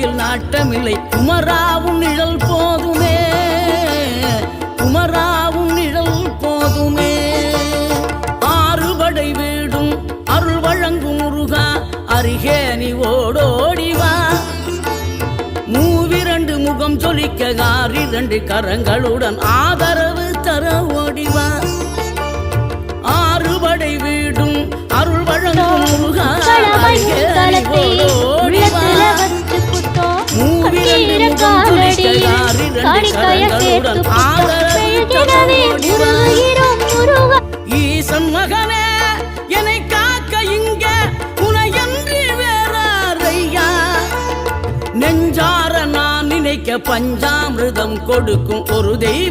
வாழ்க்கையில் நாட்டமில்லை. குமராவும் நிழல் போதுமே, குமராவும் நிழல் போதுமே. ஆறுபடை வீடும் அருள் வழங்கும் முருகா, அருகே நீ ஓடோடிவா. மூவிரண்டு முகம் சொலிக்க ஆறிரண்டு கரங்களுடன் ஆதரவு தர ஓடிவா. ஆறுபடை வீடும் அருள் வழங்கும் முருகா, அருகே நீ ஓடோடிவா. மூவிரண்டு முகம் சொலிக்க ஆறிரண்டு கரங்களுடன் ஆதரவு தர ஓடிவா. ஈசன் மகனே என்னை காக்க இங்க உனையன்றி வேறாரையா. நெஞ்சார நான் நினைக்க பஞ்சாமிர்தம் கொடுக்கும் ஒரு தெய்வம்.